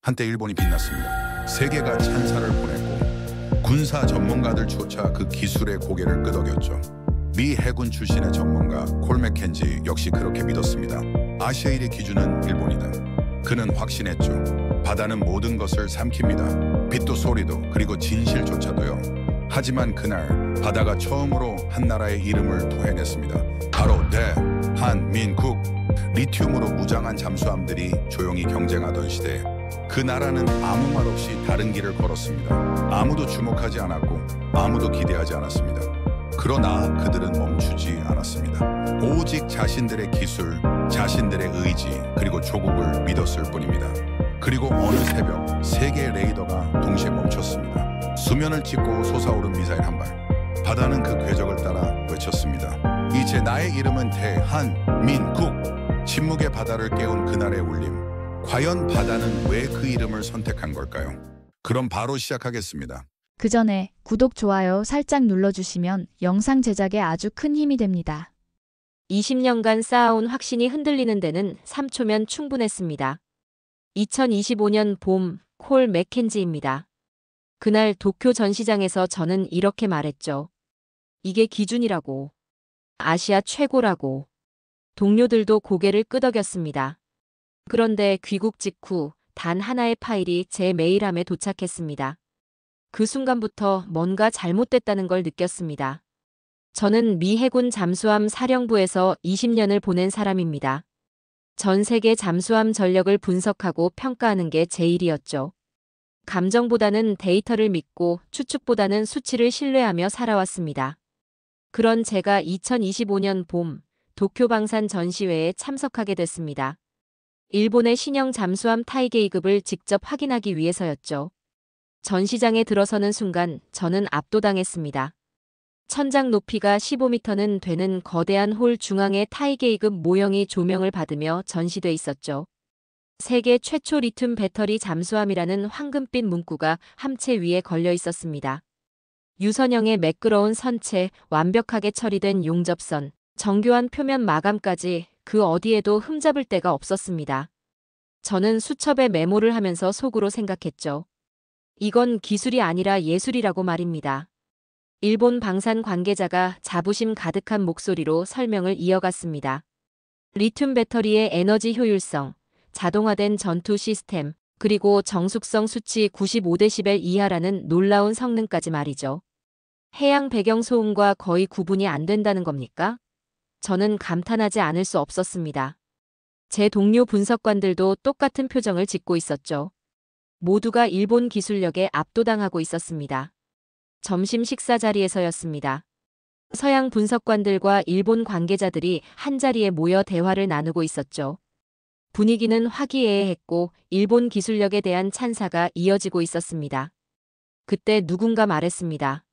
한때 일본이 빛났습니다. 세계가 찬사를 보냈고 군사 전문가들조차 그 기술의 고개를 끄덕였죠. 미 해군 출신의 전문가 콜 맥켄지 역시 그렇게 믿었습니다. 아시아1의 기준은 일본이다. 그는 확신했죠. 바다는 모든 것을 삼킵니다. 빛도 소리도 그리고 진실조차도요. 하지만 그날 바다가 처음으로 한 나라의 이름을 토해냈습니다. 바로 대한민국. 리튬으로 무장한 잠수함들이 조용히 경쟁하던 시대에 그 나라는 아무 말 없이 다른 길을 걸었습니다. 아무도 주목하지 않았고 아무도 기대하지 않았습니다. 그러나 그들은 멈추지 않았습니다. 오직 자신들의 기술, 자신들의 의지, 그리고 조국을 믿었을 뿐입니다. 그리고 어느 새벽 세 개의 레이더가 동시에 멈췄습니다. 수면을 찍고 솟아오른 미사일 한 발. 바다는 그 궤적을 따라 외쳤습니다. 이제 나의 이름은 대한민국. 침묵의 바다를 깨운 그날의 울림. 과연 바다는 왜 그 이름을 선택한 걸까요? 그럼 바로 시작하겠습니다. 그 전에 구독, 좋아요 살짝 눌러주시면 영상 제작에 아주 큰 힘이 됩니다. 20년간 쌓아온 확신이 흔들리는 데는 3초면 충분했습니다. 2025년 봄, 콜 맥켄지입니다. 그날 도쿄 전시장에서 저는 이렇게 말했죠. 이게 기준이라고. 아시아 최고라고. 동료들도 고개를 끄덕였습니다. 그런데 귀국 직후 단 하나의 파일이 제 메일함에 도착했습니다. 그 순간부터 뭔가 잘못됐다는 걸 느꼈습니다. 저는 미 해군 잠수함 사령부에서 20년을 보낸 사람입니다. 전 세계 잠수함 전력을 분석하고 평가하는 게 제 일이었죠. 감정보다는 데이터를 믿고 추측보다는 수치를 신뢰하며 살아왔습니다. 그런 제가 2025년 봄 도쿄 방산 전시회에 참석하게 됐습니다. 일본의 신형 잠수함 타이게이급을 직접 확인하기 위해서였죠. 전시장에 들어서는 순간 저는 압도당했습니다. 천장 높이가 15m는 되는 거대한 홀 중앙에 타이게이급 모형이 조명을 받으며 전시돼 있었죠. 세계 최초 리튬 배터리 잠수함이라는 황금빛 문구가 함체 위에 걸려 있었습니다. 유선형의 매끄러운 선체, 완벽하게 처리된 용접선, 정교한 표면 마감까지 그 어디에도 흠잡을 데가 없었습니다. 저는 수첩에 메모를 하면서 속으로 생각했죠. 이건 기술이 아니라 예술이라고 말입니다. 일본 방산 관계자가 자부심 가득한 목소리로 설명을 이어갔습니다. 리튬 배터리의 에너지 효율성, 자동화된 전투 시스템, 그리고 정숙성 수치 95데시벨 이하라는 놀라운 성능까지 말이죠. 해양 배경 소음과 거의 구분이 안 된다는 겁니까? 저는 감탄하지 않을 수 없었습니다. 제 동료 분석관들도 똑같은 표정을 짓고 있었죠. 모두가 일본 기술력에 압도당하고 있었습니다. 점심 식사 자리에서였습니다. 서양 분석관들과 일본 관계자들이 한자리에 모여 대화를 나누고 있었죠. 분위기는 화기애애했고 일본 기술력에 대한 찬사가 이어지고 있었습니다. 그때 누군가 말했습니다.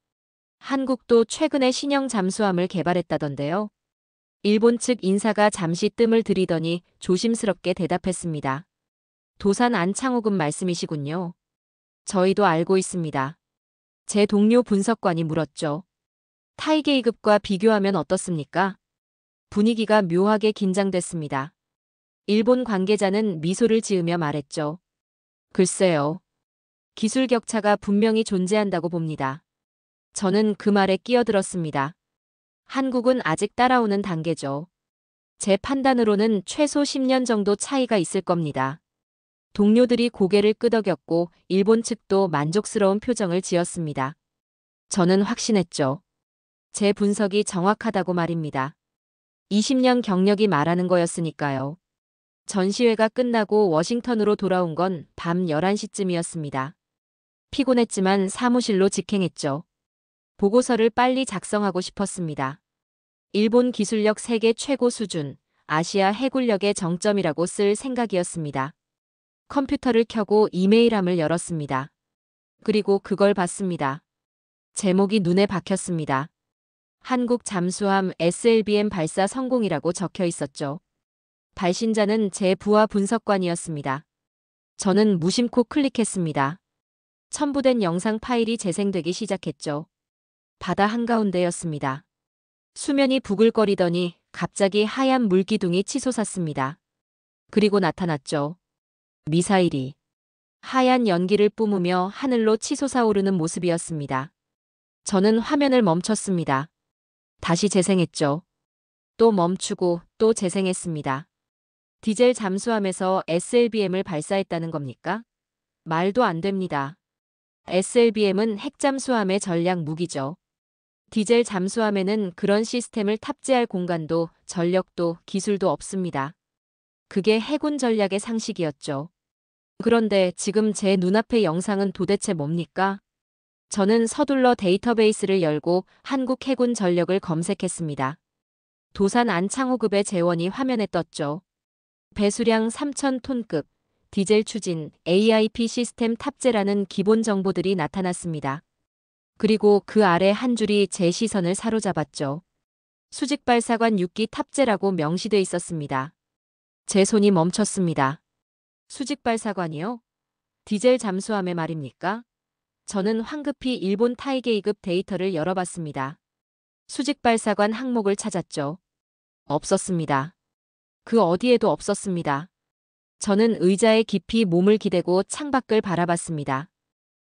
한국도 최근에 신형 잠수함을 개발했다던데요. 일본 측 인사가 잠시 뜸을 들이더니 조심스럽게 대답했습니다. 도산 안창호군 말씀이시군요. 저희도 알고 있습니다. 제 동료 분석관이 물었죠. 타이게이급과 비교하면 어떻습니까? 분위기가 묘하게 긴장됐습니다. 일본 관계자는 미소를 지으며 말했죠. 글쎄요. 기술 격차가 분명히 존재한다고 봅니다. 저는 그 말에 끼어들었습니다. 한국은 아직 따라오는 단계죠. 제 판단으로는 최소 10년 정도 차이가 있을 겁니다. 동료들이 고개를 끄덕였고 일본 측도 만족스러운 표정을 지었습니다. 저는 확신했죠. 제 분석이 정확하다고 말입니다. 20년 경력이 말하는 거였으니까요. 전시회가 끝나고 워싱턴으로 돌아온 건 밤 11시쯤이었습니다. 피곤했지만 사무실로 직행했죠. 보고서를 빨리 작성하고 싶었습니다. 일본 기술력 세계 최고 수준, 아시아 해군력의 정점이라고 쓸 생각이었습니다. 컴퓨터를 켜고 이메일함을 열었습니다. 그리고 그걸 봤습니다. 제목이 눈에 박혔습니다. 한국 잠수함 SLBM 발사 성공이라고 적혀 있었죠. 발신자는 제 부하 분석관이었습니다. 저는 무심코 클릭했습니다. 첨부된 영상 파일이 재생되기 시작했죠. 바다 한가운데였습니다. 수면이 부글거리더니 갑자기 하얀 물기둥이 치솟았습니다. 그리고 나타났죠. 미사일이. 하얀 연기를 뿜으며 하늘로 치솟아오르는 모습이었습니다. 저는 화면을 멈췄습니다. 다시 재생했죠. 또 멈추고 또 재생했습니다. 디젤 잠수함에서 SLBM을 발사했다는 겁니까? 말도 안 됩니다. SLBM은 핵잠수함의 전략 무기죠. 디젤 잠수함에는 그런 시스템을 탑재할 공간도 전력도 기술도 없습니다. 그게 해군 전략의 상식이었죠. 그런데 지금 제 눈앞의 영상은 도대체 뭡니까? 저는 서둘러 데이터베이스를 열고 한국 해군 전력을 검색했습니다. 도산 안창호급의 재원이 화면에 떴죠. 배수량 3,000톤급, 디젤 추진, AIP 시스템 탑재라는 기본 정보들이 나타났습니다. 그리고 그 아래 한 줄이 제 시선을 사로잡았죠. 수직발사관 6기 탑재라고 명시돼 있었습니다. 제 손이 멈췄습니다. 수직발사관이요? 디젤 잠수함의 말입니까? 저는 황급히 일본 타이게이급 데이터를 열어봤습니다. 수직발사관 항목을 찾았죠. 없었습니다. 그 어디에도 없었습니다. 저는 의자에 깊이 몸을 기대고 창밖을 바라봤습니다.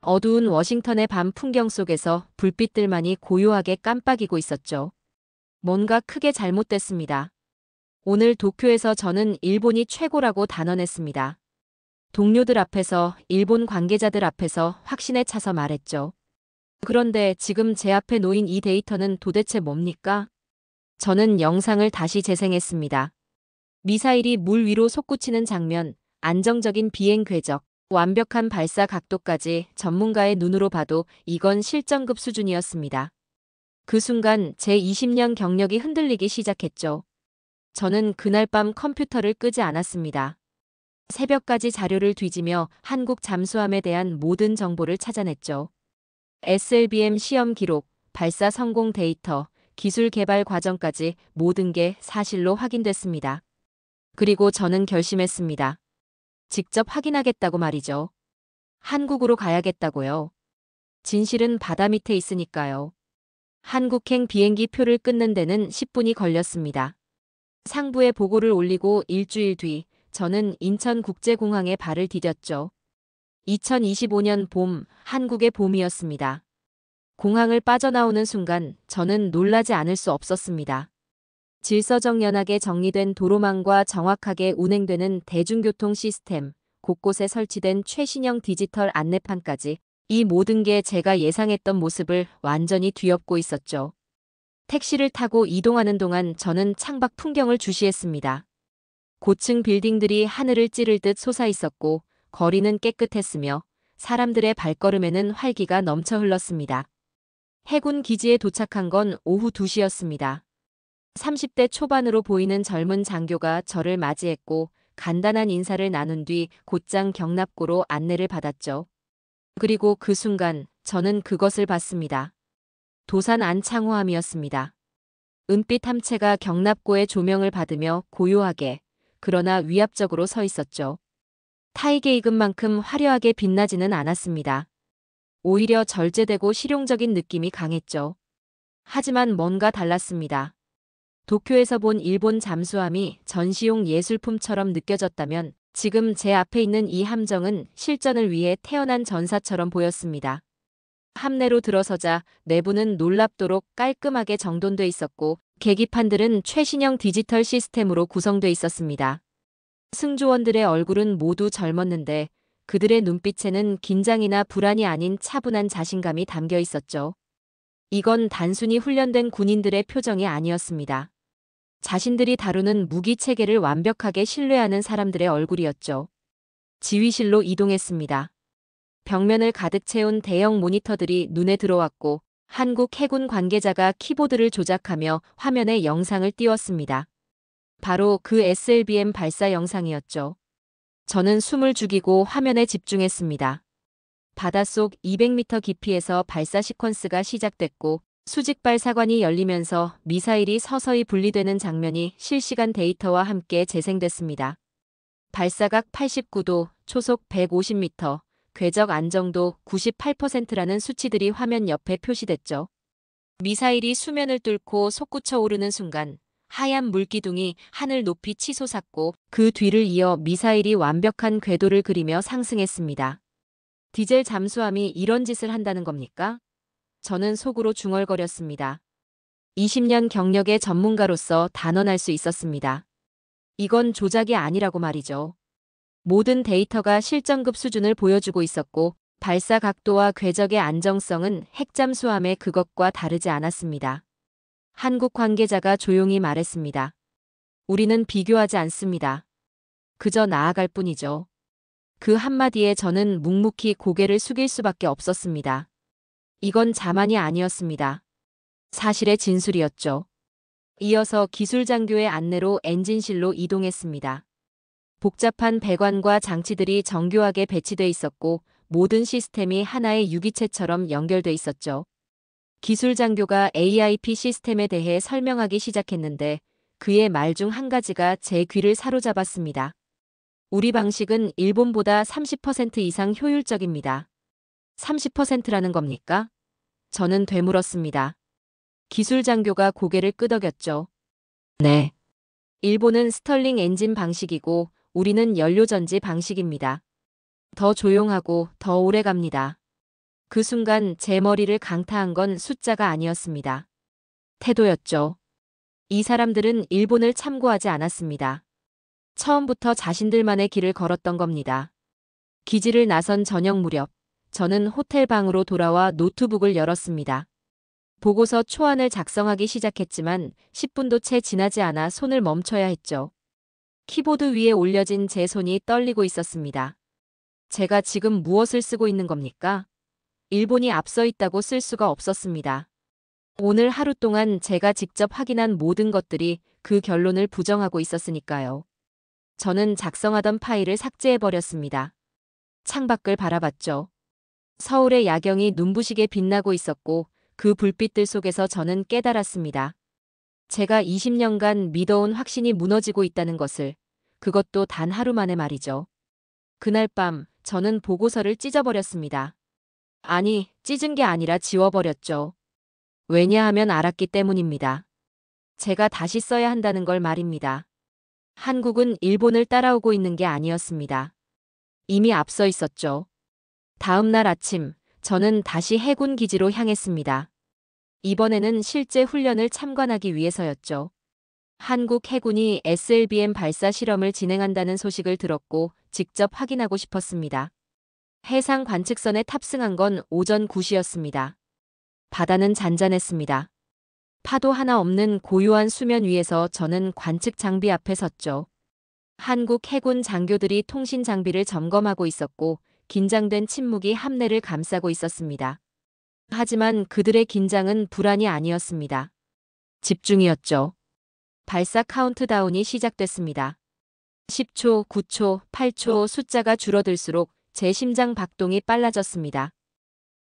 어두운 워싱턴의 밤 풍경 속에서 불빛들만이 고요하게 깜빡이고 있었죠. 뭔가 크게 잘못됐습니다. 오늘 도쿄에서 저는 일본이 최고라고 단언했습니다. 동료들 앞에서, 일본 관계자들 앞에서 확신에 차서 말했죠. 그런데 지금 제 앞에 놓인 이 데이터는 도대체 뭡니까? 저는 영상을 다시 재생했습니다. 미사일이 물 위로 솟구치는 장면, 안정적인 비행 궤적, 완벽한 발사 각도까지 전문가의 눈으로 봐도 이건 실전급 수준이었습니다. 그 순간 제 20년 경력이 흔들리기 시작했죠. 저는 그날 밤 컴퓨터를 끄지 않았습니다. 새벽까지 자료를 뒤지며 한국 잠수함에 대한 모든 정보를 찾아냈죠. SLBM 시험 기록, 발사 성공 데이터, 기술 개발 과정까지 모든 게 사실로 확인됐습니다. 그리고 저는 결심했습니다. 직접 확인하겠다고 말이죠. 한국으로 가야겠다고요. 진실은 바다 밑에 있으니까요. 한국행 비행기 표를 끊는 데는 10분이 걸렸습니다. 상부에 보고를 올리고 일주일 뒤 저는 인천국제공항에 발을 디뎠죠. 2025년 봄, 한국의 봄이었습니다. 공항을 빠져나오는 순간 저는 놀라지 않을 수 없었습니다. 질서정연하게 정리된 도로망과 정확하게 운행되는 대중교통 시스템, 곳곳에 설치된 최신형 디지털 안내판까지 이 모든 게 제가 예상했던 모습을 완전히 뒤엎고 있었죠. 택시를 타고 이동하는 동안 저는 창밖 풍경을 주시했습니다. 고층 빌딩들이 하늘을 찌를 듯 솟아 있었고 거리는 깨끗했으며 사람들의 발걸음에는 활기가 넘쳐 흘렀습니다. 해군 기지에 도착한 건 오후 2시였습니다. 30대 초반으로 보이는 젊은 장교가 저를 맞이했고 간단한 인사를 나눈 뒤 곧장 경납고로 안내를 받았죠. 그리고 그 순간 저는 그것을 봤습니다. 도산 안창호함이었습니다. 은빛 함체가 경납고의 조명을 받으며 고요하게 그러나 위압적으로 서 있었죠. 타이게이급만큼 화려하게 빛나지는 않았습니다. 오히려 절제되고 실용적인 느낌이 강했죠. 하지만 뭔가 달랐습니다. 도쿄에서 본 일본 잠수함이 전시용 예술품처럼 느껴졌다면 지금 제 앞에 있는 이 함정은 실전을 위해 태어난 전사처럼 보였습니다. 함내로 들어서자 내부는 놀랍도록 깔끔하게 정돈돼 있었고 계기판들은 최신형 디지털 시스템으로 구성돼 있었습니다. 승조원들의 얼굴은 모두 젊었는데 그들의 눈빛에는 긴장이나 불안이 아닌 차분한 자신감이 담겨 있었죠. 이건 단순히 훈련된 군인들의 표정이 아니었습니다. 자신들이 다루는 무기 체계를 완벽하게 신뢰하는 사람들의 얼굴이었죠. 지휘실로 이동했습니다. 벽면을 가득 채운 대형 모니터들이 눈에 들어왔고 한국 해군 관계자가 키보드를 조작하며 화면에 영상을 띄웠습니다. 바로 그 SLBM 발사 영상이었죠. 저는 숨을 죽이고 화면에 집중했습니다. 바닷속 200m 깊이에서 발사 시퀀스가 시작됐고 수직 발사관이 열리면서 미사일이 서서히 분리되는 장면이 실시간 데이터와 함께 재생됐습니다. 발사각 89도, 초속 150m, 궤적 안정도 98%라는 수치들이 화면 옆에 표시됐죠. 미사일이 수면을 뚫고 솟구쳐 오르는 순간 하얀 물기둥이 하늘 높이 치솟았고 그 뒤를 이어 미사일이 완벽한 궤도를 그리며 상승했습니다. 디젤 잠수함이 이런 짓을 한다는 겁니까? 저는 속으로 중얼거렸습니다. 20년 경력의 전문가로서 단언할 수 있었습니다. 이건 조작이 아니라고 말이죠. 모든 데이터가 실전급 수준을 보여주고 있었고 발사 각도와 궤적의 안정성은 핵잠수함의 그것과 다르지 않았습니다. 한국 관계자가 조용히 말했습니다. 우리는 비교하지 않습니다. 그저 나아갈 뿐이죠. 그 한마디에 저는 묵묵히 고개를 숙일 수밖에 없었습니다. 이건 자만이 아니었습니다. 사실의 진술이었죠. 이어서 기술장교의 안내로 엔진실로 이동했습니다. 복잡한 배관과 장치들이 정교하게 배치돼 있었고 모든 시스템이 하나의 유기체처럼 연결돼 있었죠. 기술장교가 AIP 시스템에 대해 설명하기 시작했는데 그의 말 중 한 가지가 제 귀를 사로잡았습니다. 우리 방식은 일본보다 30% 이상 효율적입니다. 30%라는 겁니까? 저는 되물었습니다. 기술장교가 고개를 끄덕였죠. 네. 일본은 스털링 엔진 방식이고 우리는 연료전지 방식입니다. 더 조용하고 더 오래 갑니다. 그 순간 제 머리를 강타한 건 숫자가 아니었습니다. 태도였죠. 이 사람들은 일본을 참고하지 않았습니다. 처음부터 자신들만의 길을 걸었던 겁니다. 기지를 나선 저녁 무렵, 저는 호텔 방으로 돌아와 노트북을 열었습니다. 보고서 초안을 작성하기 시작했지만 10분도 채 지나지 않아 손을 멈춰야 했죠. 키보드 위에 올려진 제 손이 떨리고 있었습니다. 제가 지금 무엇을 쓰고 있는 겁니까? 일본이 앞서 있다고 쓸 수가 없었습니다. 오늘 하루 동안 제가 직접 확인한 모든 것들이 그 결론을 부정하고 있었으니까요. 저는 작성하던 파일을 삭제해버렸습니다. 창밖을 바라봤죠. 서울의 야경이 눈부시게 빛나고 있었고 그 불빛들 속에서 저는 깨달았습니다. 제가 20년간 믿어온 확신이 무너지고 있다는 것을, 그것도 단 하루 만에 말이죠. 그날 밤 저는 보고서를 찢어버렸습니다. 아니, 찢은 게 아니라 지워버렸죠. 왜냐하면 알았기 때문입니다. 제가 다시 써야 한다는 걸 말입니다. 한국은 일본을 따라오고 있는 게 아니었습니다. 이미 앞서 있었죠. 다음 날 아침, 저는 다시 해군 기지로 향했습니다. 이번에는 실제 훈련을 참관하기 위해서였죠. 한국 해군이 SLBM 발사 실험을 진행한다는 소식을 들었고 직접 확인하고 싶었습니다. 해상 관측선에 탑승한 건 오전 9시였습니다. 바다는 잔잔했습니다. 파도 하나 없는 고요한 수면 위에서 저는 관측 장비 앞에 섰죠. 한국 해군 장교들이 통신 장비를 점검하고 있었고 긴장된 침묵이 함내를 감싸고 있었습니다. 하지만 그들의 긴장은 불안이 아니었습니다. 집중이었죠. 발사 카운트다운이 시작됐습니다. 10초, 9초, 8초 숫자가 줄어들수록 제 심장 박동이 빨라졌습니다.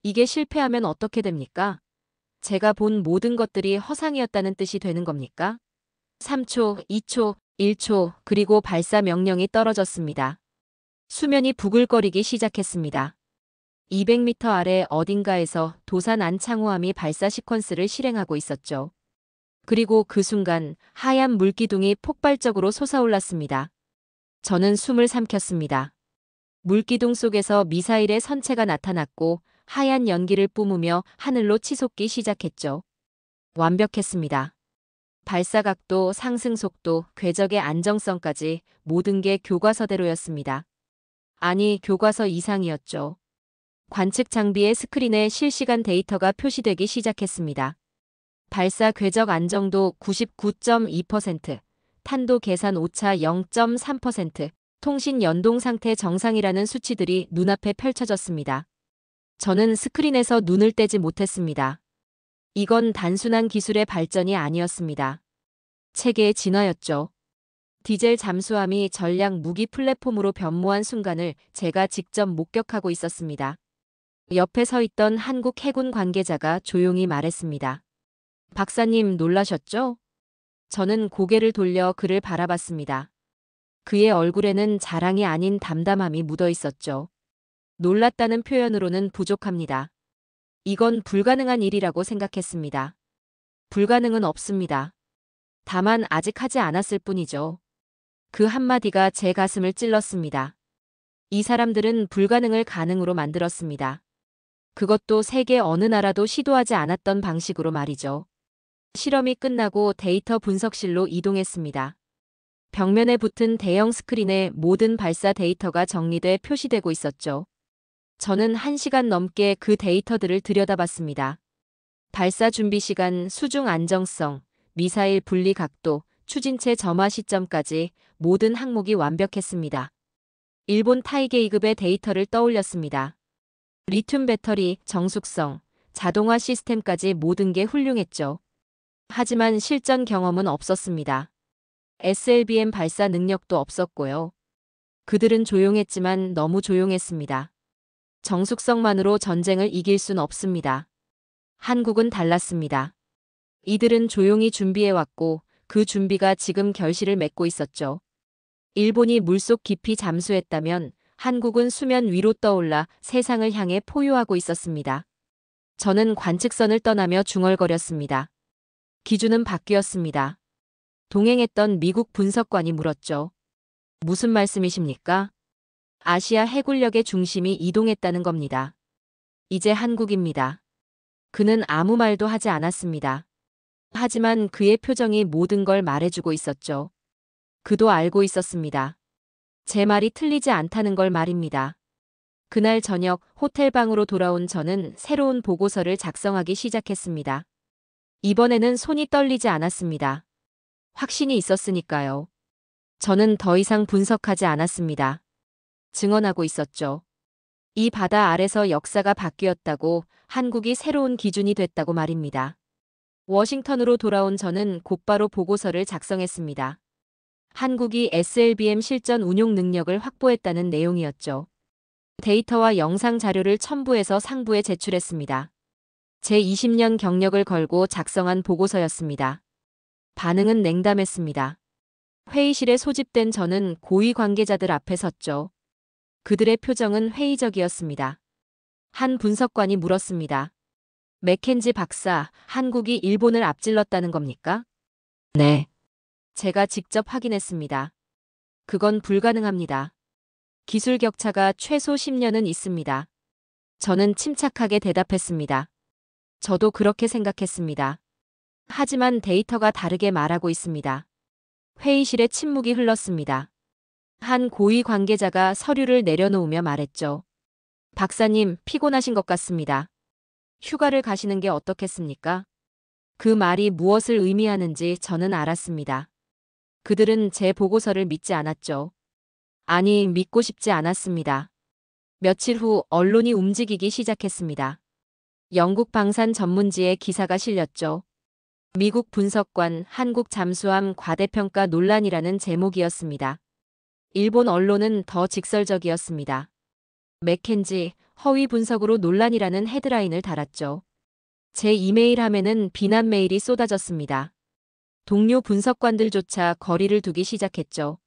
이게 실패하면 어떻게 됩니까? 제가 본 모든 것들이 허상이었다는 뜻이 되는 겁니까? 3초, 2초, 1초, 그리고 발사 명령이 떨어졌습니다. 수면이 부글거리기 시작했습니다. 200m 아래 어딘가에서 도산 안창호함이 발사 시퀀스를 실행하고 있었죠. 그리고 그 순간 하얀 물기둥이 폭발적으로 솟아올랐습니다. 저는 숨을 삼켰습니다. 물기둥 속에서 미사일의 선체가 나타났고 하얀 연기를 뿜으며 하늘로 치솟기 시작했죠. 완벽했습니다. 발사 각도, 상승 속도, 궤적의 안정성까지 모든 게 교과서대로였습니다. 아니, 교과서 이상이었죠. 관측 장비의 스크린에 실시간 데이터가 표시되기 시작했습니다. 발사 궤적 안정도 99.2%, 탄도 계산 오차 0.3%, 통신 연동 상태 정상이라는 수치들이 눈앞에 펼쳐졌습니다. 저는 스크린에서 눈을 떼지 못했습니다. 이건 단순한 기술의 발전이 아니었습니다. 체계의 진화였죠. 디젤 잠수함이 전략 무기 플랫폼으로 변모한 순간을 제가 직접 목격하고 있었습니다. 옆에 서 있던 한국 해군 관계자가 조용히 말했습니다. 박사님 놀라셨죠? 저는 고개를 돌려 그를 바라봤습니다. 그의 얼굴에는 자랑이 아닌 담담함이 묻어 있었죠. 놀랐다는 표현으로는 부족합니다. 이건 불가능한 일이라고 생각했습니다. 불가능은 없습니다. 다만 아직 하지 않았을 뿐이죠. 그 한마디가 제 가슴을 찔렀습니다. 이 사람들은 불가능을 가능으로 만들었습니다. 그것도 세계 어느 나라도 시도하지 않았던 방식으로 말이죠. 실험이 끝나고 데이터 분석실로 이동했습니다. 벽면에 붙은 대형 스크린에 모든 발사 데이터가 정리돼 표시되고 있었죠. 저는 1시간 넘게 그 데이터들을 들여다봤습니다. 발사 준비 시간, 수중 안정성, 미사일 분리 각도, 추진체 점화 시점까지 모든 항목이 완벽했습니다. 일본 타이게이급의 데이터를 떠올렸습니다. 리튬 배터리, 정숙성, 자동화 시스템까지 모든 게 훌륭했죠. 하지만 실전 경험은 없었습니다. SLBM 발사 능력도 없었고요. 그들은 조용했지만 너무 조용했습니다. 정숙성만으로 전쟁을 이길 순 없습니다. 한국은 달랐습니다. 이들은 조용히 준비해왔고 그 준비가 지금 결실을 맺고 있었죠. 일본이 물속 깊이 잠수했다면 한국은 수면 위로 떠올라 세상을 향해 포효하고 있었습니다. 저는 관측선을 떠나며 중얼거렸습니다. 기준은 바뀌었습니다. 동행했던 미국 분석관이 물었죠. 무슨 말씀이십니까? 아시아 해군력의 중심이 이동했다는 겁니다. 이제 한국입니다. 그는 아무 말도 하지 않았습니다. 하지만 그의 표정이 모든 걸 말해주고 있었죠. 그도 알고 있었습니다. 제 말이 틀리지 않다는 걸 말입니다. 그날 저녁 호텔방으로 돌아온 저는 새로운 보고서를 작성하기 시작했습니다. 이번에는 손이 떨리지 않았습니다. 확신이 있었으니까요. 저는 더 이상 분석하지 않았습니다. 증언하고 있었죠. 이 바다 아래서 역사가 바뀌었다고, 한국이 새로운 기준이 됐다고 말입니다. 워싱턴으로 돌아온 저는 곧바로 보고서를 작성했습니다. 한국이 SLBM 실전 운용 능력을 확보했다는 내용이었죠. 데이터와 영상 자료를 첨부해서 상부에 제출했습니다. 제 20년 경력을 걸고 작성한 보고서였습니다. 반응은 냉담했습니다. 회의실에 소집된 저는 고위 관계자들 앞에 섰죠. 그들의 표정은 회의적이었습니다. 한 분석관이 물었습니다. 맥켄지 박사, 한국이 일본을 앞질렀다는 겁니까? 네. 제가 직접 확인했습니다. 그건 불가능합니다. 기술 격차가 최소 10년은 있습니다. 저는 침착하게 대답했습니다. 저도 그렇게 생각했습니다. 하지만 데이터가 다르게 말하고 있습니다. 회의실에 침묵이 흘렀습니다. 한 고위 관계자가 서류를 내려놓으며 말했죠. 박사님, 피곤하신 것 같습니다. 휴가를 가시는 게 어떻겠습니까? 그 말이 무엇을 의미하는지 저는 알았습니다. 그들은 제 보고서를 믿지 않았죠. 아니, 믿고 싶지 않았습니다. 며칠 후 언론이 움직이기 시작했습니다. 영국 방산 전문지에 기사가 실렸죠. 미국 분석관 한국 잠수함 과대평가 논란이라는 제목이었습니다. 일본 언론은 더 직설적이었습니다. 맥켄지, 허위 분석으로 논란이라는 헤드라인을 달았죠. 제 이메일 함에는 비난 메일이 쏟아졌습니다. 동료 분석관들조차 거리를 두기 시작했죠.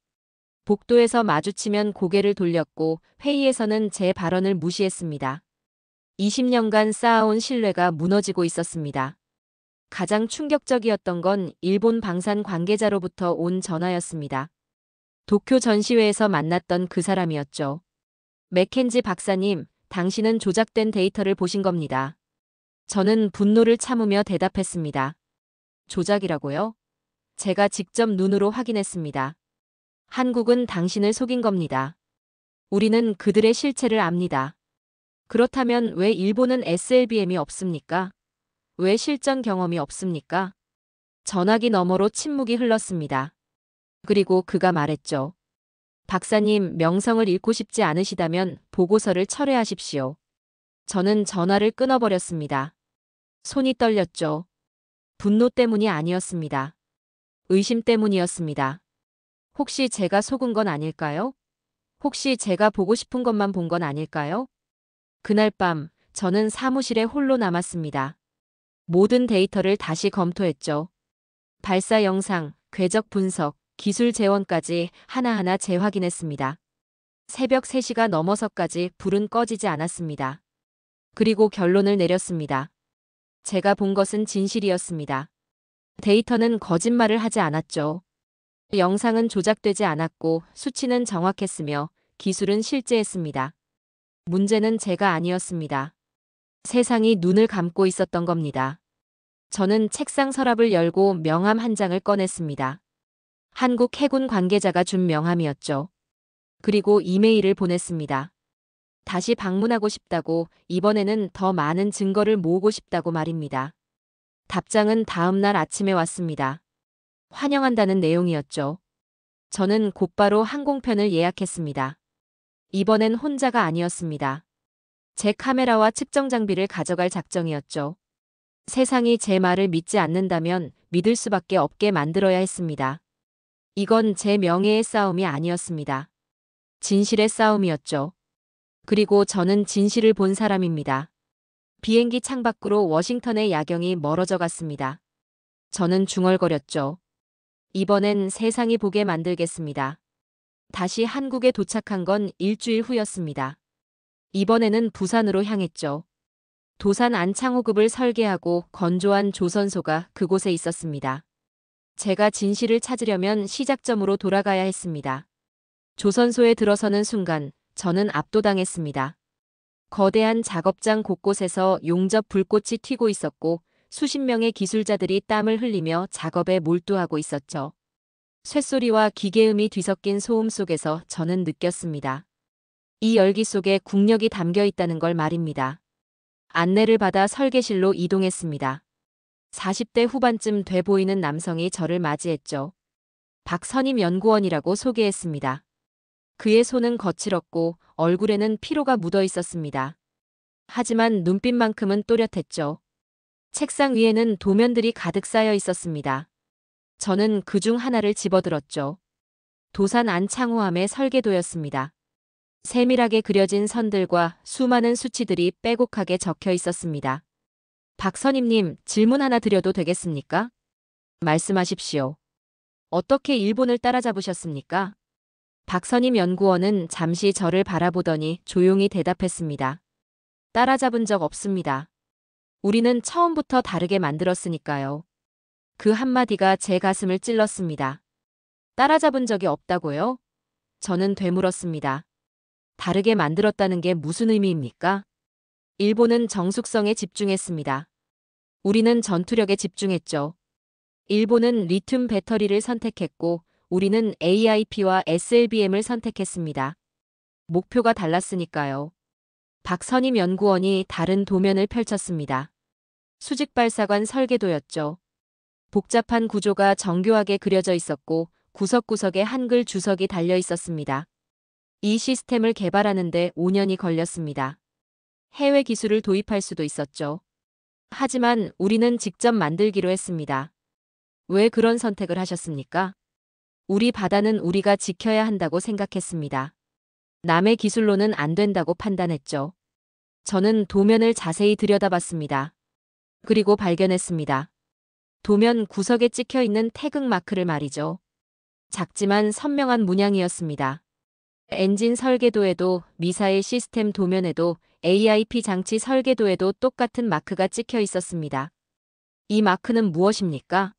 복도에서 마주치면 고개를 돌렸고 회의에서는 제 발언을 무시했습니다. 20년간 쌓아온 신뢰가 무너지고 있었습니다. 가장 충격적이었던 건 일본 방산 관계자로부터 온 전화였습니다. 도쿄 전시회에서 만났던 그 사람이었죠. 맥켄지 박사님, 당신은 조작된 데이터를 보신 겁니다. 저는 분노를 참으며 대답했습니다. 조작이라고요? 제가 직접 눈으로 확인했습니다. 한국은 당신을 속인 겁니다. 우리는 그들의 실체를 압니다. 그렇다면 왜 일본은 SLBM이 없습니까? 왜 실전 경험이 없습니까? 전화기 너머로 침묵이 흘렀습니다. 그리고 그가 말했죠. 박사님, 명성을 잃고 싶지 않으시다면 보고서를 철회하십시오. 저는 전화를 끊어버렸습니다. 손이 떨렸죠. 분노 때문이 아니었습니다. 의심 때문이었습니다. 혹시 제가 속은 건 아닐까요? 혹시 제가 보고 싶은 것만 본 건 아닐까요? 그날 밤 저는 사무실에 홀로 남았습니다. 모든 데이터를 다시 검토했죠. 발사 영상, 궤적 분석, 기술 재원까지 하나하나 재확인했습니다. 새벽 3시가 넘어서까지 불은 꺼지지 않았습니다. 그리고 결론을 내렸습니다. 제가 본 것은 진실이었습니다. 데이터는 거짓말을 하지 않았죠. 영상은 조작되지 않았고 수치는 정확했으며 기술은 실제했습니다. 문제는 제가 아니었습니다. 세상이 눈을 감고 있었던 겁니다. 저는 책상 서랍을 열고 명함 한 장을 꺼냈습니다. 한국 해군 관계자가 준 명함이었죠. 그리고 이메일을 보냈습니다. 다시 방문하고 싶다고, 이번에는 더 많은 증거를 모으고 싶다고 말입니다. 답장은 다음 날 아침에 왔습니다. 환영한다는 내용이었죠. 저는 곧바로 항공편을 예약했습니다. 이번엔 혼자가 아니었습니다. 제 카메라와 측정 장비를 가져갈 작정이었죠. 세상이 제 말을 믿지 않는다면 믿을 수밖에 없게 만들어야 했습니다. 이건 제 명예의 싸움이 아니었습니다. 진실의 싸움이었죠. 그리고 저는 진실을 본 사람입니다. 비행기 창밖으로 워싱턴의 야경이 멀어져 갔습니다. 저는 중얼거렸죠. 이번엔 세상이 보게 만들겠습니다. 다시 한국에 도착한 건 일주일 후였습니다. 이번에는 부산으로 향했죠. 도산 안창호급을 설계하고 건조한 조선소가 그곳에 있었습니다. 제가 진실을 찾으려면 시작점으로 돌아가야 했습니다. 조선소에 들어서는 순간 저는 압도당했습니다. 거대한 작업장 곳곳에서 용접 불꽃이 튀고 있었고 수십 명의 기술자들이 땀을 흘리며 작업에 몰두하고 있었죠. 쇳소리와 기계음이 뒤섞인 소음 속에서 저는 느꼈습니다. 이 열기 속에 국력이 담겨 있다는 걸 말입니다. 안내를 받아 설계실로 이동했습니다. 40대 후반쯤 돼 보이는 남성이 저를 맞이했죠. 박선임 연구원이라고 소개했습니다. 그의 손은 거칠었고 얼굴에는 피로가 묻어 있었습니다. 하지만 눈빛만큼은 또렷했죠. 책상 위에는 도면들이 가득 쌓여 있었습니다. 저는 그중 하나를 집어들었죠. 도산 안창호함의 설계도였습니다. 세밀하게 그려진 선들과 수많은 수치들이 빼곡하게 적혀 있었습니다. 박선임님, 질문 하나 드려도 되겠습니까? 말씀하십시오. 어떻게 일본을 따라잡으셨습니까? 박선임 연구원은 잠시 저를 바라보더니 조용히 대답했습니다. 따라잡은 적 없습니다. 우리는 처음부터 다르게 만들었으니까요. 그 한마디가 제 가슴을 찔렀습니다. 따라잡은 적이 없다고요? 저는 되물었습니다. 다르게 만들었다는 게 무슨 의미입니까? 일본은 정숙성에 집중했습니다. 우리는 전투력에 집중했죠. 일본은 리튬 배터리를 선택했고 우리는 AIP와 SLBM을 선택했습니다. 목표가 달랐으니까요. 박선임 연구원이 다른 도면을 펼쳤습니다. 수직발사관 설계도였죠. 복잡한 구조가 정교하게 그려져 있었고 구석구석에 한글 주석이 달려 있었습니다. 이 시스템을 개발하는 데 5년이 걸렸습니다. 해외 기술을 도입할 수도 있었죠. 하지만 우리는 직접 만들기로 했습니다. 왜 그런 선택을 하셨습니까? 우리 바다는 우리가 지켜야 한다고 생각했습니다. 남의 기술로는 안 된다고 판단했죠. 저는 도면을 자세히 들여다봤습니다. 그리고 발견했습니다. 도면 구석에 찍혀 있는 태극 마크를 말이죠. 작지만 선명한 문양이었습니다. 엔진 설계도에도 미사일 시스템 도면에도 AIP 장치 설계도에도 똑같은 마크가 찍혀 있었습니다. 이 마크는 무엇입니까?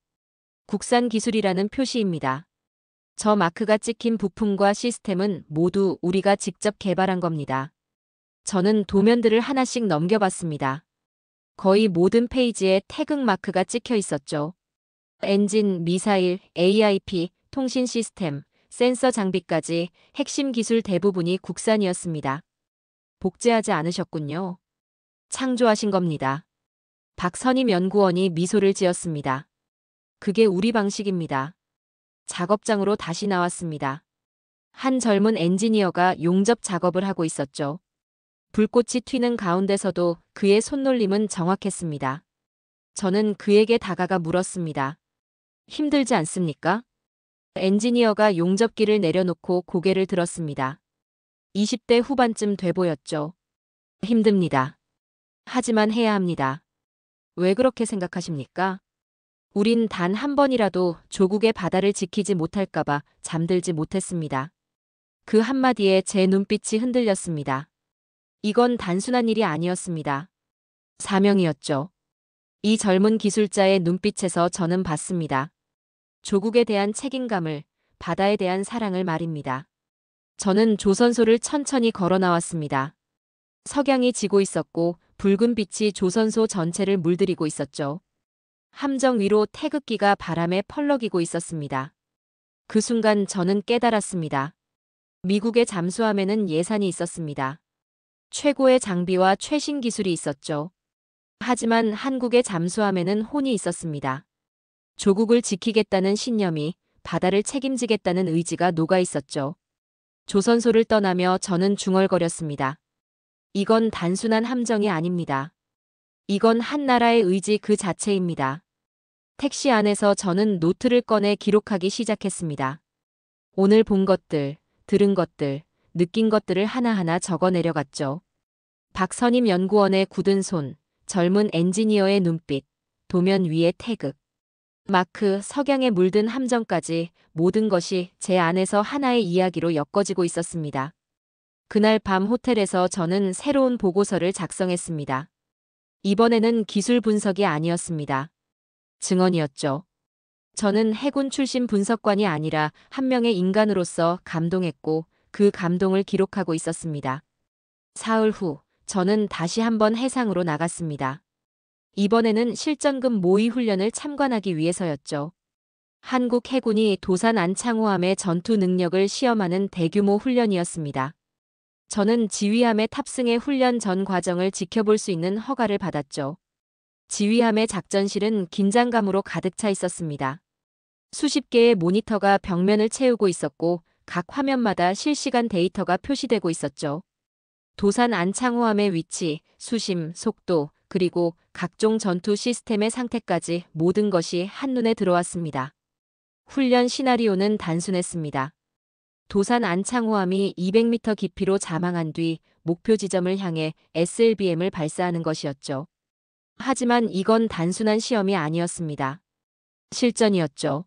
국산 기술이라는 표시입니다. 저 마크가 찍힌 부품과 시스템은 모두 우리가 직접 개발한 겁니다. 저는 도면들을 하나씩 넘겨봤습니다. 거의 모든 페이지에 태극 마크가 찍혀 있었죠. 엔진, 미사일, AIP, 통신 시스템, 센서 장비까지 핵심 기술 대부분이 국산이었습니다. 복제하지 않으셨군요. 창조하신 겁니다. 박선임 연구원이 미소를 지었습니다. 그게 우리 방식입니다. 작업장으로 다시 나왔습니다. 한 젊은 엔지니어가 용접 작업을 하고 있었죠. 불꽃이 튀는 가운데서도 그의 손놀림은 정확했습니다. 저는 그에게 다가가 물었습니다. 힘들지 않습니까? 엔지니어가 용접기를 내려놓고 고개를 들었습니다. 20대 후반쯤 돼 보였죠. 힘듭니다. 하지만 해야 합니다. 왜 그렇게 생각하십니까? 우린 단 한 번이라도 조국의 바다를 지키지 못할까봐 잠들지 못했습니다. 그 한마디에 제 눈빛이 흔들렸습니다. 이건 단순한 일이 아니었습니다. 사명이었죠. 이 젊은 기술자의 눈빛에서 저는 봤습니다. 조국에 대한 책임감을, 바다에 대한 사랑을 말입니다. 저는 조선소를 천천히 걸어 나왔습니다. 석양이 지고 있었고 붉은 빛이 조선소 전체를 물들이고 있었죠. 함정 위로 태극기가 바람에 펄럭이고 있었습니다. 그 순간 저는 깨달았습니다. 미국의 잠수함에는 예산이 있었습니다. 최고의 장비와 최신 기술이 있었죠. 하지만 한국의 잠수함에는 혼이 있었습니다. 조국을 지키겠다는 신념이, 바다를 책임지겠다는 의지가 녹아 있었죠. 조선소를 떠나며 저는 중얼거렸습니다. 이건 단순한 함정이 아닙니다. 이건 한 나라의 의지 그 자체입니다. 택시 안에서 저는 노트를 꺼내 기록하기 시작했습니다. 오늘 본 것들, 들은 것들, 느낀 것들을 하나하나 적어 내려갔죠. 박선임 연구원의 굳은 손, 젊은 엔지니어의 눈빛, 도면 위의 태극, 마크, 석양에 물든 함정까지 모든 것이 제 안에서 하나의 이야기로 엮어지고 있었습니다. 그날 밤 호텔에서 저는 새로운 보고서를 작성했습니다. 이번에는 기술 분석이 아니었습니다. 증언이었죠. 저는 해군 출신 분석관이 아니라 한 명의 인간으로서 감동했고 그 감동을 기록하고 있었습니다. 사흘 후 저는 다시 한번 해상으로 나갔습니다. 이번에는 실전급 모의 훈련을 참관하기 위해서였죠. 한국 해군이 도산 안창호함의 전투 능력을 시험하는 대규모 훈련이었습니다. 저는 지휘함에 탑승해 훈련 전 과정을 지켜볼 수 있는 허가를 받았죠. 지휘함의 작전실은 긴장감으로 가득 차 있었습니다. 수십 개의 모니터가 벽면을 채우고 있었고 각 화면마다 실시간 데이터가 표시되고 있었죠. 도산 안창호함의 위치, 수심, 속도, 그리고 각종 전투 시스템의 상태까지 모든 것이 한눈에 들어왔습니다. 훈련 시나리오는 단순했습니다. 도산 안창호함이 200m 깊이로 자망한 뒤 목표 지점을 향해 SLBM을 발사하는 것이었죠. 하지만 이건 단순한 시험이 아니었습니다. 실전이었죠.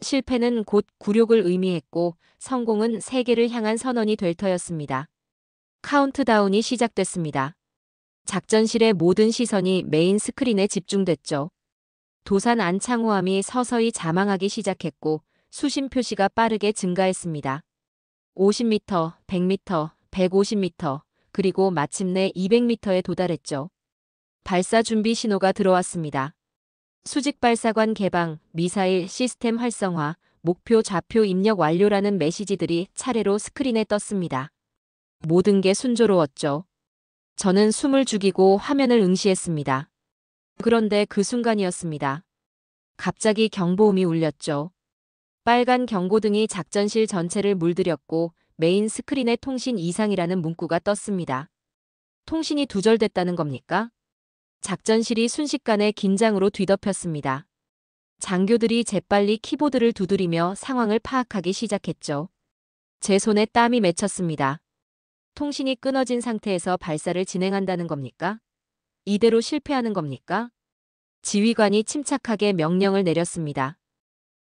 실패는 곧 굴욕을 의미했고 성공은 세계를 향한 선언이 될 터였습니다. 카운트다운이 시작됐습니다. 작전실의 모든 시선이 메인 스크린에 집중됐죠. 도산 안창호함이 서서히 자망하기 시작했고 수심 표시가 빠르게 증가했습니다. 50m, 100m, 150m, 그리고 마침내 200m에 도달했죠. 발사 준비 신호가 들어왔습니다. 수직 발사관 개방, 미사일 시스템 활성화, 목표 좌표 입력 완료라는 메시지들이 차례로 스크린에 떴습니다. 모든 게 순조로웠죠. 저는 숨을 죽이고 화면을 응시했습니다. 그런데 그 순간이었습니다. 갑자기 경보음이 울렸죠. 빨간 경고등이 작전실 전체를 물들였고 메인 스크린에 통신 이상이라는 문구가 떴습니다. 통신이 두절됐다는 겁니까? 작전실이 순식간에 긴장으로 뒤덮였습니다. 장교들이 재빨리 키보드를 두드리며 상황을 파악하기 시작했죠. 제 손에 땀이 맺혔습니다. 통신이 끊어진 상태에서 발사를 진행한다는 겁니까? 이대로 실패하는 겁니까? 지휘관이 침착하게 명령을 내렸습니다.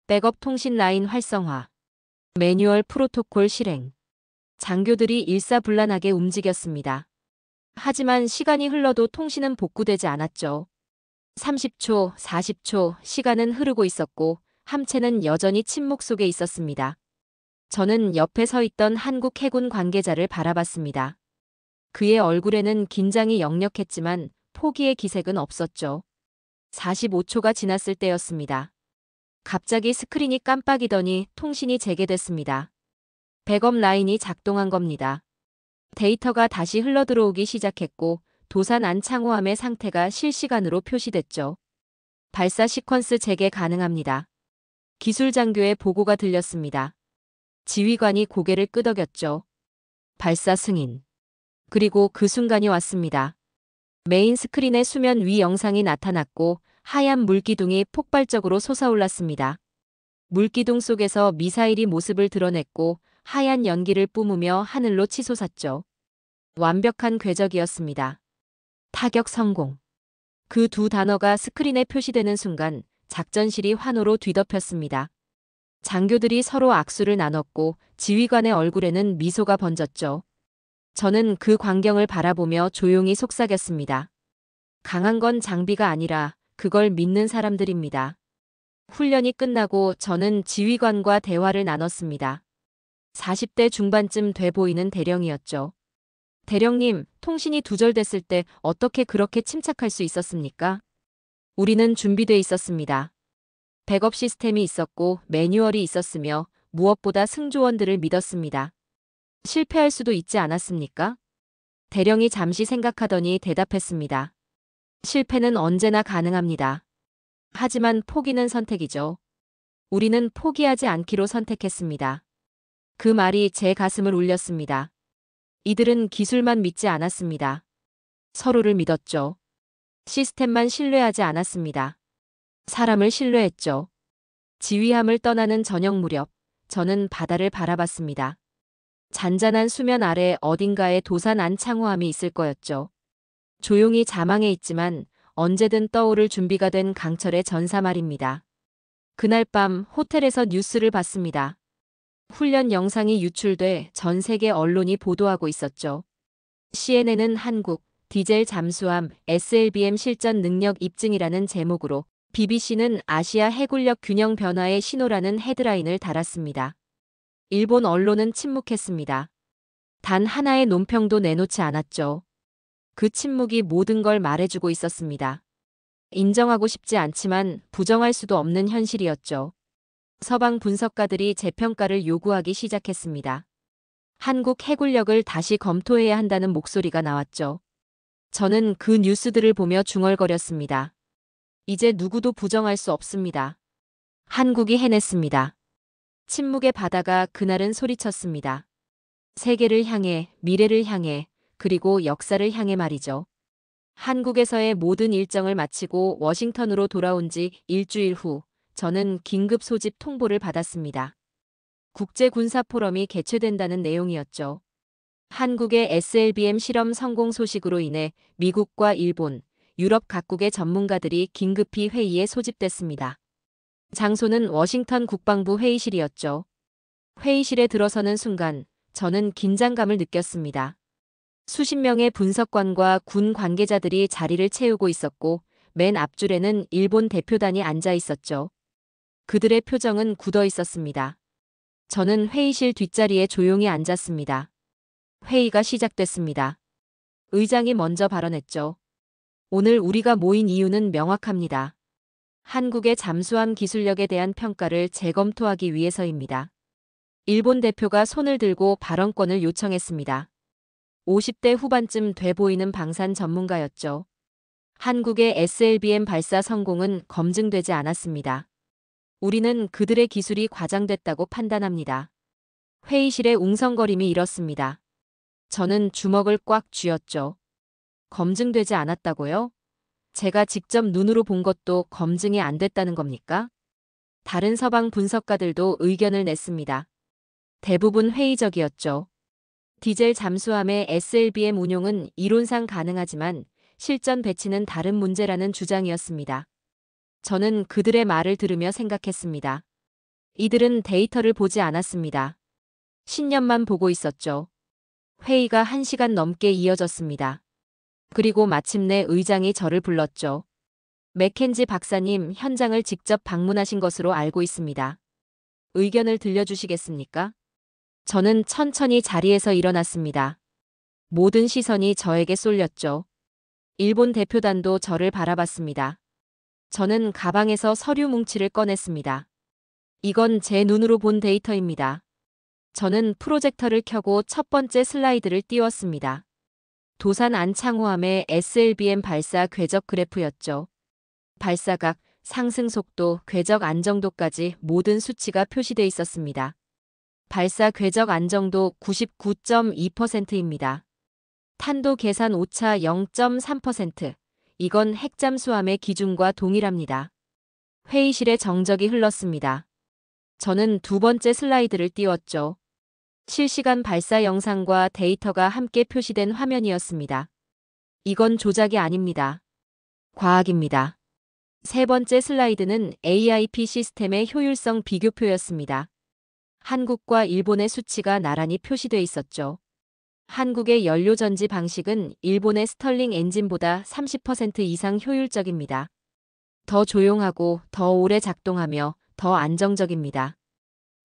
백업 통신 라인 활성화. 매뉴얼 프로토콜 실행. 장교들이 일사불란하게 움직였습니다. 하지만 시간이 흘러도 통신은 복구되지 않았죠. 30초, 40초, 시간은 흐르고 있었고 함체는 여전히 침묵 속에 있었습니다. 저는 옆에 서 있던 한국 해군 관계자를 바라봤습니다. 그의 얼굴에는 긴장이 역력했지만 포기의 기색은 없었죠. 45초가 지났을 때였습니다. 갑자기 스크린이 깜빡이더니 통신이 재개됐습니다. 백업 라인이 작동한 겁니다. 데이터가 다시 흘러들어오기 시작했고 도산 안창호함의 상태가 실시간으로 표시됐죠. 발사 시퀀스 재개 가능합니다. 기술 장교의 보고가 들렸습니다. 지휘관이 고개를 끄덕였죠. 발사 승인. 그리고 그 순간이 왔습니다. 메인 스크린에 수면 위 영상이 나타났고 하얀 물기둥이 폭발적으로 솟아올랐습니다. 물기둥 속에서 미사일이 모습을 드러냈고 하얀 연기를 뿜으며 하늘로 치솟았죠. 완벽한 궤적이었습니다. 타격 성공. 그 두 단어가 스크린에 표시되는 순간 작전실이 환호로 뒤덮였습니다. 장교들이 서로 악수를 나눴고 지휘관의 얼굴에는 미소가 번졌죠. 저는 그 광경을 바라보며 조용히 속삭였습니다. 강한 건 장비가 아니라 그걸 믿는 사람들입니다. 훈련이 끝나고 저는 지휘관과 대화를 나눴습니다. 40대 중반쯤 돼 보이는 대령이었죠. 대령님, 통신이 두절됐을 때 어떻게 그렇게 침착할 수 있었습니까? 우리는 준비돼 있었습니다. 백업 시스템이 있었고 매뉴얼이 있었으며 무엇보다 승조원들을 믿었습니다. 실패할 수도 있지 않았습니까? 대령이 잠시 생각하더니 대답했습니다. 실패는 언제나 가능합니다. 하지만 포기는 선택이죠. 우리는 포기하지 않기로 선택했습니다. 그 말이 제 가슴을 울렸습니다. 이들은 기술만 믿지 않았습니다. 서로를 믿었죠. 시스템만 신뢰하지 않았습니다. 사람을 신뢰했죠. 지휘함을 떠나는 저녁 무렵, 저는 바다를 바라봤습니다. 잔잔한 수면 아래 어딘가에 도산 안창호함이 있을 거였죠. 조용히 자망해 있지만 언제든 떠오를 준비가 된 강철의 전사 말입니다. 그날 밤 호텔에서 뉴스를 봤습니다. 훈련 영상이 유출돼 전 세계 언론이 보도하고 있었죠. CNN은 한국 디젤 잠수함 SLBM 실전 능력 입증이라는 제목으로, BBC는 아시아 해군력 균형 변화의 신호라는 헤드라인을 달았습니다. 일본 언론은 침묵했습니다. 단 하나의 논평도 내놓지 않았죠. 그 침묵이 모든 걸 말해주고 있었습니다. 인정하고 싶지 않지만 부정할 수도 없는 현실이었죠. 서방 분석가들이 재평가를 요구하기 시작했습니다. 한국 해군력을 다시 검토해야 한다는 목소리가 나왔죠. 저는 그 뉴스들을 보며 중얼거렸습니다. 이제 누구도 부정할 수 없습니다. 한국이 해냈습니다. 침묵의 바다가 그날은 소리쳤습니다. 세계를 향해, 미래를 향해, 그리고 역사를 향해 말이죠. 한국에서의 모든 일정을 마치고 워싱턴으로 돌아온 지 일주일 후, 저는 긴급 소집 통보를 받았습니다. 국제군사포럼이 개최된다는 내용이었죠. 한국의 SLBM 실험 성공 소식으로 인해 미국과 일본, 유럽 각국의 전문가들이 긴급히 회의에 소집됐습니다. 장소는 워싱턴 국방부 회의실이었죠. 회의실에 들어서는 순간 저는 긴장감을 느꼈습니다. 수십 명의 분석관과 군 관계자들이 자리를 채우고 있었고 맨 앞줄에는 일본 대표단이 앉아 있었죠. 그들의 표정은 굳어 있었습니다. 저는 회의실 뒷자리에 조용히 앉았습니다. 회의가 시작됐습니다. 의장이 먼저 발언했죠. 오늘 우리가 모인 이유는 명확합니다. 한국의 잠수함 기술력에 대한 평가를 재검토하기 위해서입니다. 일본 대표가 손을 들고 발언권을 요청했습니다. 50대 후반쯤 돼 보이는 방산 전문가였죠. 한국의 SLBM 발사 성공은 검증되지 않았습니다. 우리는 그들의 기술이 과장됐다고 판단합니다. 회의실의 웅성거림이 일었습니다. 저는 주먹을 꽉 쥐었죠. 검증되지 않았다고요? 제가 직접 눈으로 본 것도 검증이 안 됐다는 겁니까? 다른 서방 분석가들도 의견을 냈습니다. 대부분 회의적이었죠. 디젤 잠수함의 SLBM 운용은 이론상 가능하지만 실전 배치는 다른 문제라는 주장이었습니다. 저는 그들의 말을 들으며 생각했습니다. 이들은 데이터를 보지 않았습니다. 신념만 보고 있었죠. 회의가 1시간 넘게 이어졌습니다. 그리고 마침내 의장이 저를 불렀죠. 맥켄지 박사님, 현장을 직접 방문하신 것으로 알고 있습니다. 의견을 들려주시겠습니까? 저는 천천히 자리에서 일어났습니다. 모든 시선이 저에게 쏠렸죠. 일본 대표단도 저를 바라봤습니다. 저는 가방에서 서류 뭉치를 꺼냈습니다. 이건 제 눈으로 본 데이터입니다. 저는 프로젝터를 켜고 첫 번째 슬라이드를 띄웠습니다. 도산 안창호함의 SLBM 발사 궤적 그래프였죠. 발사각, 상승 속도, 궤적 안정도까지 모든 수치가 표시돼 있었습니다. 발사 궤적 안정도 99.2%입니다. 탄도 계산 오차 0.3%. 이건 핵잠수함의 기준과 동일합니다. 회의실에 정적이 흘렀습니다. 저는 두 번째 슬라이드를 띄웠죠. 실시간 발사 영상과 데이터가 함께 표시된 화면이었습니다. 이건 조작이 아닙니다. 과학입니다. 세 번째 슬라이드는 AIP 시스템의 효율성 비교표였습니다. 한국과 일본의 수치가 나란히 표시돼 있었죠. 한국의 연료전지 방식은 일본의 스털링 엔진보다 30% 이상 효율적입니다. 더 조용하고 더 오래 작동하며 더 안정적입니다.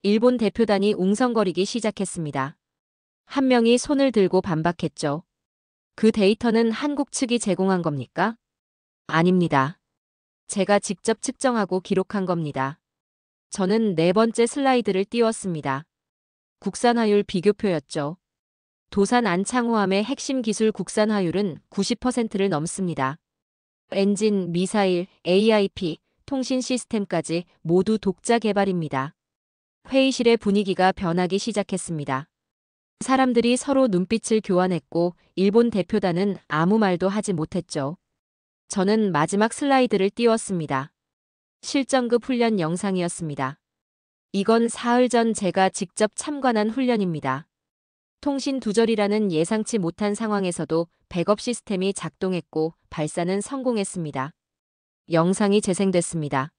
일본 대표단이 웅성거리기 시작했습니다. 한 명이 손을 들고 반박했죠. 그 데이터는 한국 측이 제공한 겁니까? 아닙니다. 제가 직접 측정하고 기록한 겁니다. 저는 네 번째 슬라이드를 띄웠습니다. 국산화율 비교표였죠. 도산 안창호함의 핵심 기술 국산화율은 90%를 넘습니다. 엔진, 미사일, AIP, 통신 시스템까지 모두 독자 개발입니다. 회의실의 분위기가 변하기 시작했습니다. 사람들이 서로 눈빛을 교환했고 일본 대표단은 아무 말도 하지 못했죠. 저는 마지막 슬라이드를 띄웠습니다. 실전급 훈련 영상이었습니다. 이건 사흘 전 제가 직접 참관한 훈련입니다. 통신 두절이라는 예상치 못한 상황에서도 백업 시스템이 작동했고 발사는 성공했습니다. 영상이 재생됐습니다.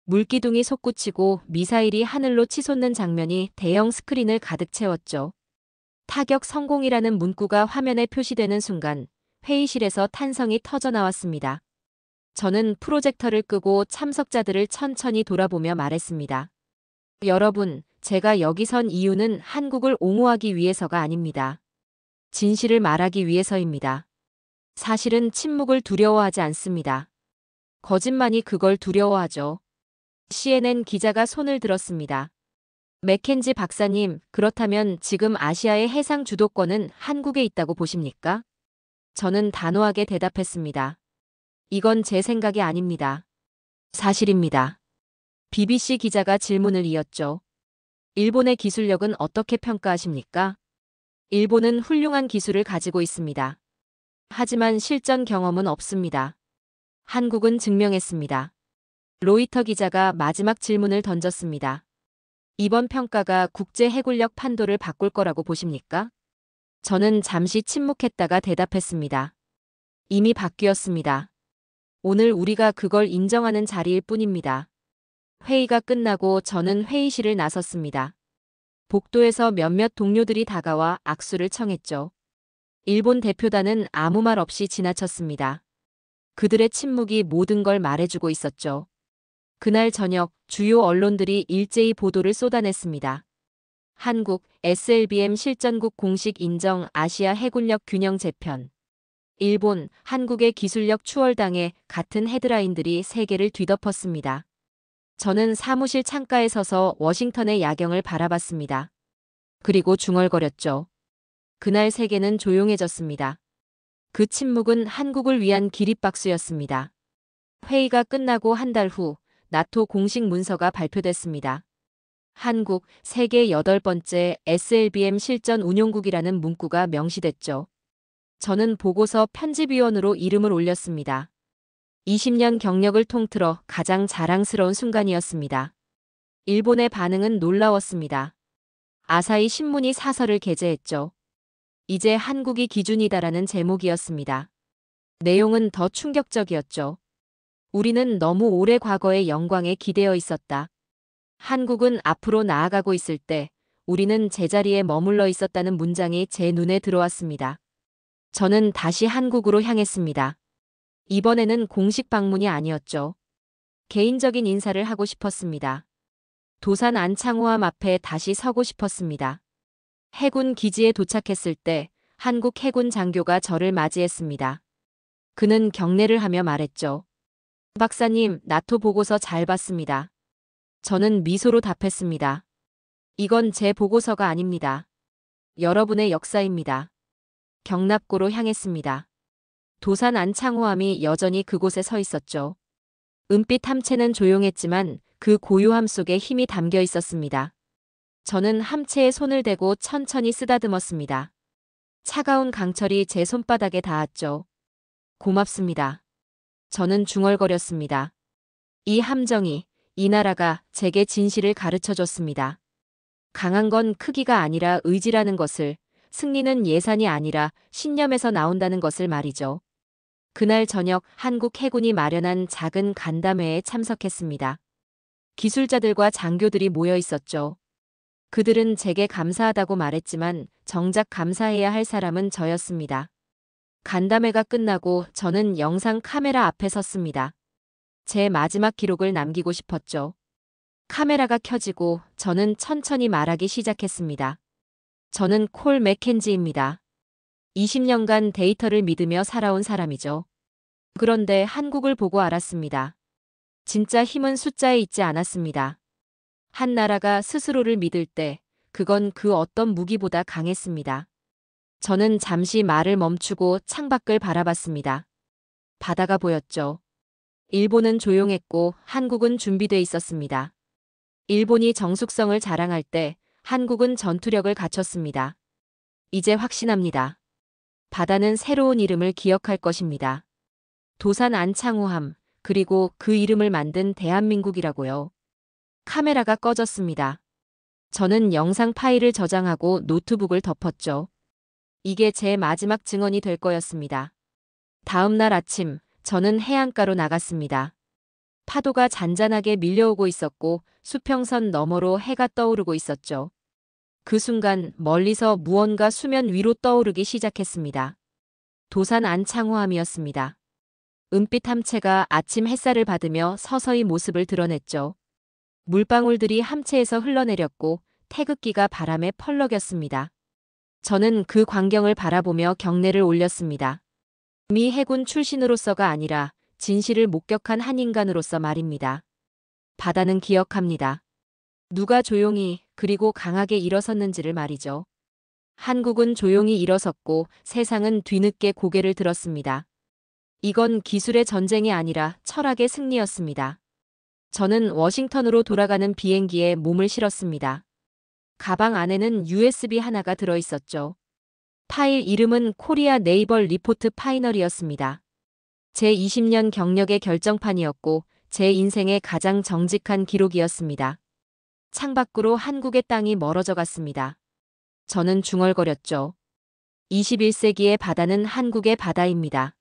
물기둥이 솟구치고 미사일이 하늘로 치솟는 장면이 대형 스크린을 가득 채웠죠. 타격 성공이라는 문구가 화면에 표시되는 순간 회의실에서 탄성이 터져 나왔습니다. 저는 프로젝터를 끄고 참석자들을 천천히 돌아보며 말했습니다. 여러분, 제가 여기 선 이유는 한국을 옹호하기 위해서가 아닙니다. 진실을 말하기 위해서입니다. 사실은 침묵을 두려워하지 않습니다. 거짓말이 그걸 두려워하죠. CNN 기자가 손을 들었습니다. 맥켄지 박사님, 그렇다면 지금 아시아의 해상 주도권은 한국에 있다고 보십니까? 저는 단호하게 대답했습니다. 이건 제 생각이 아닙니다. 사실입니다. BBC 기자가 질문을 이었죠. 일본의 기술력은 어떻게 평가하십니까? 일본은 훌륭한 기술을 가지고 있습니다. 하지만 실전 경험은 없습니다. 한국은 증명했습니다. 로이터 기자가 마지막 질문을 던졌습니다. 이번 평가가 국제 해군력 판도를 바꿀 거라고 보십니까? 저는 잠시 침묵했다가 대답했습니다. 이미 바뀌었습니다. 오늘 우리가 그걸 인정하는 자리일 뿐입니다. 회의가 끝나고 저는 회의실을 나섰습니다. 복도에서 몇몇 동료들이 다가와 악수를 청했죠. 일본 대표단은 아무 말 없이 지나쳤습니다. 그들의 침묵이 모든 걸 말해주고 있었죠. 그날 저녁 주요 언론들이 일제히 보도를 쏟아냈습니다. 한국 SLBM 실전국 공식 인정 아시아 해군력 균형 재편. 일본, 한국의 기술력 추월당에 같은 헤드라인들이 세계를 뒤덮었습니다. 저는 사무실 창가에 서서 워싱턴의 야경을 바라봤습니다. 그리고 중얼거렸죠. 그날 세계는 조용해졌습니다. 그 침묵은 한국을 위한 기립박수였습니다. 회의가 끝나고 한 달 후 나토 공식 문서가 발표됐습니다. 한국 세계 8번째 SLBM 실전 운용국이라는 문구가 명시됐죠. 저는 보고서 편집위원으로 이름을 올렸습니다. 20년 경력을 통틀어 가장 자랑스러운 순간이었습니다. 일본의 반응은 놀라웠습니다. 아사히 신문이 사설을 게재했죠. 이제 한국이 기준이다라는 제목이었습니다. 내용은 더 충격적이었죠. 우리는 너무 오래 과거의 영광에 기대어 있었다. 한국은 앞으로 나아가고 있을 때 우리는 제자리에 머물러 있었다는 문장이 제 눈에 들어왔습니다. 저는 다시 한국으로 향했습니다. 이번에는 공식 방문이 아니었죠. 개인적인 인사를 하고 싶었습니다. 도산 안창호함 앞에 다시 서고 싶었습니다. 해군 기지에 도착했을 때 한국 해군 장교가 저를 맞이했습니다. 그는 경례를 하며 말했죠. 박사님, 나토 보고서 잘 봤습니다. 저는 미소로 답했습니다. 이건 제 보고서가 아닙니다. 여러분의 역사입니다. 경납고로 향했습니다. 도산 안창호함이 여전히 그곳에 서 있었죠. 은빛 함체는 조용했지만 그 고요함 속에 힘이 담겨 있었습니다. 저는 함체에 손을 대고 천천히 쓰다듬었습니다. 차가운 강철이 제 손바닥에 닿았죠. 고맙습니다. 저는 중얼거렸습니다. 이 함정이, 이 나라가 제게 진실을 가르쳐줬습니다. 강한 건 크기가 아니라 의지라는 것을, 승리는 예산이 아니라 신념에서 나온다는 것을 말이죠. 그날 저녁 한국 해군이 마련한 작은 간담회에 참석했습니다. 기술자들과 장교들이 모여 있었죠. 그들은 제게 감사하다고 말했지만 정작 감사해야 할 사람은 저였습니다. 간담회가 끝나고 저는 영상 카메라 앞에 섰습니다. 제 마지막 기록을 남기고 싶었죠. 카메라가 켜지고 저는 천천히 말하기 시작했습니다. 저는 콜 맥켄지입니다. 20년간 데이터를 믿으며 살아온 사람이죠. 그런데 한국을 보고 알았습니다. 진짜 힘은 숫자에 있지 않았습니다. 한 나라가 스스로를 믿을 때 그건 그 어떤 무기보다 강했습니다. 저는 잠시 말을 멈추고 창밖을 바라봤습니다. 바다가 보였죠. 일본은 조용했고 한국은 준비돼 있었습니다. 일본이 정숙성을 자랑할 때 한국은 전투력을 갖췄습니다. 이제 확신합니다. 바다는 새로운 이름을 기억할 것입니다. 도산 안창호함, 그리고 그 이름을 만든 대한민국이라고요. 카메라가 꺼졌습니다. 저는 영상 파일을 저장하고 노트북을 덮었죠. 이게 제 마지막 증언이 될 거였습니다. 다음 날 아침, 저는 해안가로 나갔습니다. 파도가 잔잔하게 밀려오고 있었고 수평선 너머로 해가 떠오르고 있었죠. 그 순간 멀리서 무언가 수면 위로 떠오르기 시작했습니다. 도산 안창호함이었습니다. 은빛 함체가 아침 햇살을 받으며 서서히 모습을 드러냈죠. 물방울들이 함체에서 흘러내렸고 태극기가 바람에 펄럭였습니다. 저는 그 광경을 바라보며 경례를 올렸습니다. 미 해군 출신으로서가 아니라 진실을 목격한 한 인간으로서 말입니다. 바다는 기억합니다. 누가 조용히 그리고 강하게 일어섰는지를 말이죠. 한국은 조용히 일어섰고 세상은 뒤늦게 고개를 들었습니다. 이건 기술의 전쟁이 아니라 철학의 승리였습니다. 저는 워싱턴으로 돌아가는 비행기에 몸을 실었습니다. 가방 안에는 USB 하나가 들어있었죠. 파일 이름은 코리아 네이벌 리포트 파이널이었습니다. 제 20년 경력의 결정판이었고 제 인생의 가장 정직한 기록이었습니다. 창밖으로 한국의 땅이 멀어져 갔습니다. 저는 중얼거렸죠. 21세기의 바다는 한국의 바다입니다.